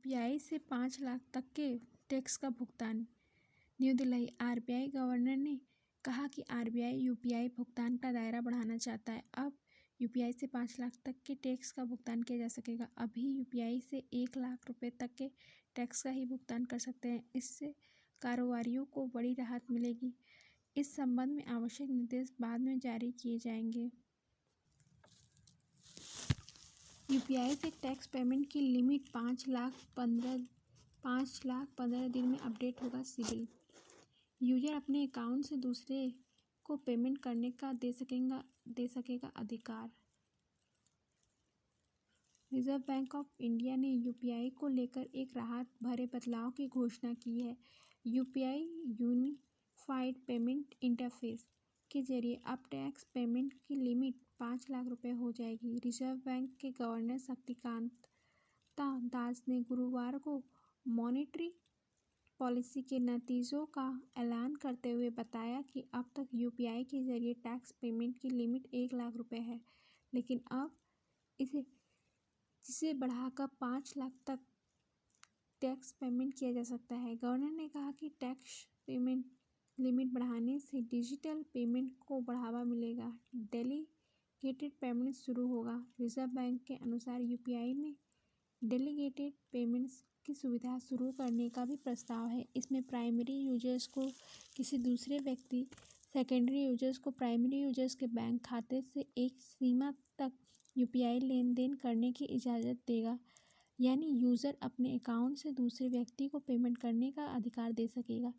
UPI से 5 लाख तक के टैक्स का भुगतान। न्यू दिल्ली। आरबीआई गवर्नर ने कहा कि आरबीआई यूपीआई भुगतान का दायरा बढ़ाना चाहता है। अब यूपीआई से 5 लाख तक के टैक्स का भुगतान किया जा सकेगा। अभी यूपीआई से 1 लाख रुपए तक के टैक्स का ही भुगतान कर सकते हैं। इससे कारोबारियों को बड़ी राहत मिलेगी। इस संबंध में आवश्यक निर्देश बाद में जारी किए जाएंगे। यूपीआई से टैक्स पेमेंट की लिमिट 5 लाख 15 दिन में अपडेट होगा। सिविल यूजर अपने अकाउंट से दूसरे को पेमेंट करने का दे सकेगा अधिकार। रिजर्व बैंक ऑफ इंडिया ने यूपीआई को लेकर एक राहत भरे बदलाव की घोषणा की है। यूपीआई यूनिफाइड पेमेंट इंटरफेस के जरिए अब टैक्स पेमेंट की लिमिट 5 लाख रुपए हो जाएगी। रिजर्व बैंक के गवर्नर शक्तिकांत दास ने गुरुवार को मॉनेटरी पॉलिसी के नतीजों का ऐलान करते हुए बताया कि अब तक यूपीआई के जरिए टैक्स पेमेंट की लिमिट 1 लाख रुपए है, लेकिन अब जिसे बढ़ाकर 5 लाख तक टैक्स पेमेंट किया जा सकता है। गवर्नर ने कहा कि टैक्स पेमेंट लिमिट बढ़ाने से डिजिटल पेमेंट को बढ़ावा मिलेगा, डेलीगेटेड पेमेंट शुरू होगा। रिजर्व बैंक के अनुसार यूपीआई में डेलीगेटेड पेमेंट्स की सुविधा शुरू करने का भी प्रस्ताव है। इसमें प्राइमरी यूजर्स को किसी दूसरे व्यक्ति, सेकेंडरी यूजर्स को प्राइमरी यूजर्स के बैंक खाते से एक सीमा तक यूपीआई लेन देन करने की इजाज़त देगा, यानी यूज़र अपने अकाउंट से दूसरे व्यक्ति को पेमेंट करने का अधिकार दे सकेगा।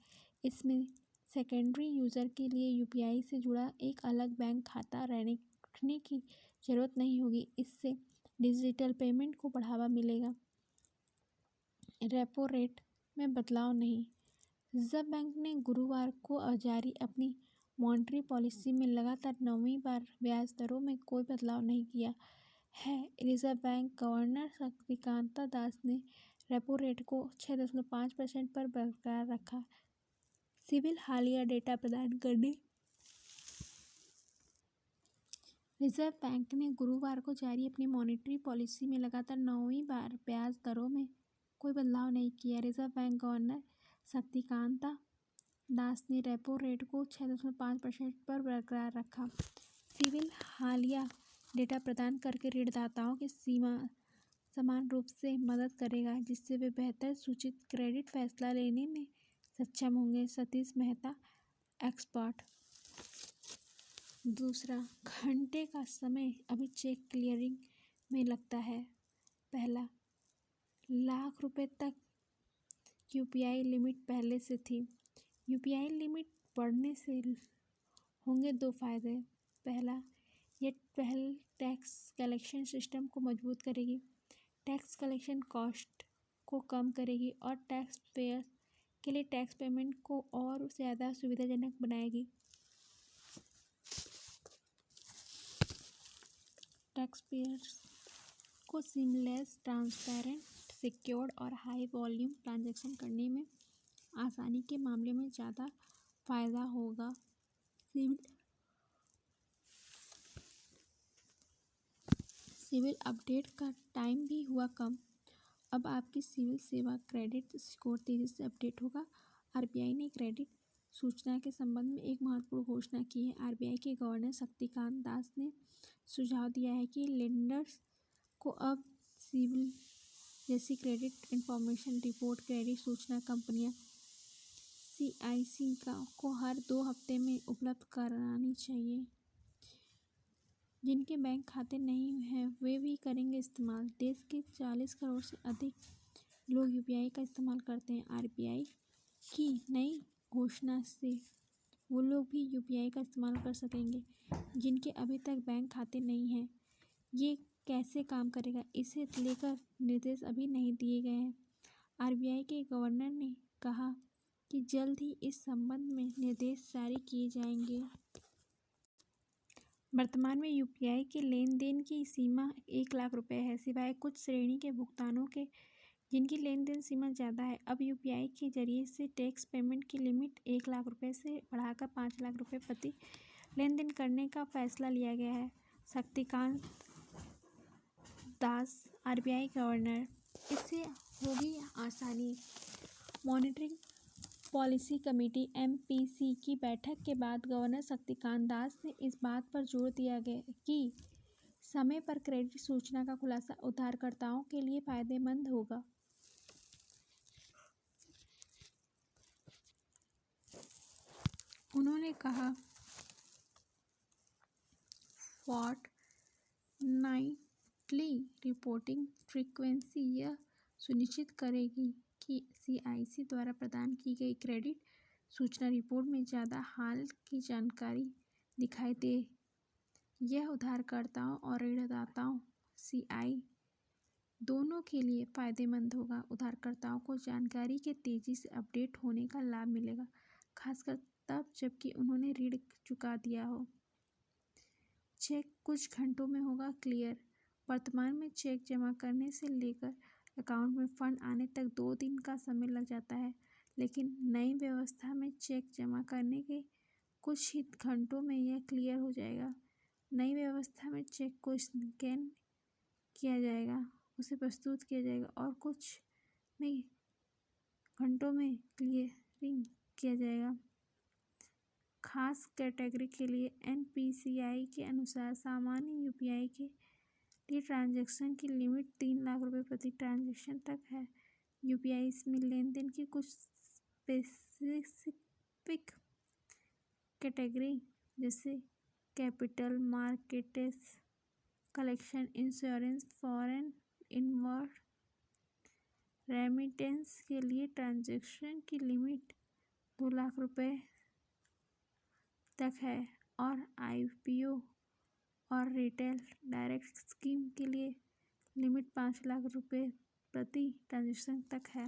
इसमें सेकेंडरी यूज़र के लिए यूपीआई से जुड़ा एक अलग बैंक खाता रखने की ज़रूरत नहीं होगी। इससे डिजिटल पेमेंट को बढ़ावा मिलेगा। रेपो रेट में बदलाव नहीं। रिजर्व बैंक ने गुरुवार को जारी अपनी मॉनेटरी पॉलिसी में लगातार 9वीं बार ब्याज दरों में कोई बदलाव नहीं किया है। Reserve bank governor Shaktikanta Das ने रेपो रेट को 6.5% पर बरकरार रखा। सिविल हालिया डेटा प्रदान करने। रिजर्व बैंक ने गुरुवार को जारी अपनी मॉनेटरी पॉलिसी में लगातार 9वीं बार ब्याज दरों में कोई बदलाव नहीं किया। Reserve bank governor Shaktikanta Das ने रेपो रेट को 6.5% पर बरकरार रखा। सिविल हालिया डेटा प्रदान करके ऋणदाताओं की समान रूप से मदद करेगा, जिससे वे बेहतर सूचित क्रेडिट फैसला लेने में सक्षम होंगे। सतीश मेहता, एक्सपर्ट। दूसरा, घंटे का समय अभी चेक क्लियरिंग में लगता है। पहला, लाख रुपए तक यूपीआई लिमिट पहले से थी। यूपीआई लिमिट बढ़ने से होंगे 2 फायदे। पहला, यह पहल टैक्स कलेक्शन सिस्टम को मजबूत करेगी, टैक्स कलेक्शन कॉस्ट को कम करेगी और टैक्स पेयर के लिए टैक्स पेमेंट को और ज़्यादा सुविधाजनक बनाएगी। टैक्स पेयर्स को सीमलेस, ट्रांसपेरेंट, सिक्योर्ड और हाई वॉल्यूम ट्रांजैक्शन करने में आसानी के मामले में ज़्यादा फायदा होगा। सिविल अपडेट का टाइम भी हुआ कम। अब आपकी सिविल सेवा क्रेडिट स्कोर तेजी से अपडेट होगा। आरबीआई ने क्रेडिट सूचना के संबंध में एक महत्वपूर्ण घोषणा की है। आरबीआई के गवर्नर शक्तिकांत दास ने सुझाव दिया है कि लेंडर्स को अब सिविल जैसी क्रेडिट इंफॉर्मेशन रिपोर्ट क्रेडिट सूचना कंपनियां सीआईसी को हर 2 हफ्ते में उपलब्ध करानी चाहिए। जिनके बैंक खाते नहीं हैं वे भी करेंगे इस्तेमाल। देश के 40 करोड़ से अधिक लोग यूपीआई का इस्तेमाल करते हैं। आरबीआई की नई घोषणा से वो लोग भी यूपीआई का इस्तेमाल कर सकेंगे जिनके अभी तक बैंक खाते नहीं हैं। ये कैसे काम करेगा, इसे लेकर निर्देश अभी नहीं दिए गए हैं। आरबीआई के गवर्नर ने कहा कि जल्द ही इस संबंध में निर्देश जारी किए जाएंगे। वर्तमान में यूपीआई के लेन देन की सीमा 1 लाख रुपए है, सिवाय कुछ श्रेणी के भुगतानों के जिनकी लेन देन सीमा ज़्यादा है। अब यूपीआई के जरिए से टैक्स पेमेंट की लिमिट 1 लाख रुपए से बढ़ाकर 5 लाख रुपए प्रति लेन देन करने का फैसला लिया गया है। Shaktikanta Das, RBI governor. इससे होगी आसानी। मॉनिटरिंग पॉलिसी कमेटी MPC की बैठक के बाद गवर्नर शक्तिकांत दास ने इस बात पर जोर दिया गया कि समय पर क्रेडिट सूचना का खुलासा उधारकर्ताओं के लिए फायदेमंद होगा। उन्होंने कहा, फोर्टनाइटली रिपोर्टिंग फ्रीक्वेंसी यह सुनिश्चित करेगी कि CIC द्वारा प्रदान की गई क्रेडिट सूचना रिपोर्ट में ज़्यादा हाल की जानकारी दिखाई दे। यह उधारकर्ताओं और ऋणदाताओं CI दोनों के लिए फायदेमंद होगा। उधारकर्ताओं को जानकारी के तेजी से अपडेट होने का लाभ मिलेगा, खासकर तब जबकि उन्होंने ऋण चुका दिया हो। चेक कुछ घंटों में होगा क्लियर। वर्तमान में चेक जमा करने से लेकर अकाउंट में फंड आने तक 2 दिन का समय लग जाता है, लेकिन नई व्यवस्था में चेक जमा करने के कुछ ही घंटों में यह क्लियर हो जाएगा। नई व्यवस्था में चेक को स्कैन किया जाएगा, उसे प्रस्तुत किया जाएगा और कुछ में घंटों में क्लियरिंग किया जाएगा। खास कैटेगरी के लिए NPCI के अनुसार सामान्य UPI के लिए ट्रांजैक्शन की लिमिट 3 लाख रुपए प्रति ट्रांजैक्शन तक है। UPI में लेनदेन की कुछ स्पेसिफिक कैटेगरी जैसे capital markets, collection, insurance, foreign inward remittance के लिए ट्रांजैक्शन की लिमिट 2 लाख रुपए तक है और IPO और रिटेल डायरेक्ट स्कीम के लिए लिमिट 5 लाख रुपए प्रति ट्रांजैक्शन तक है।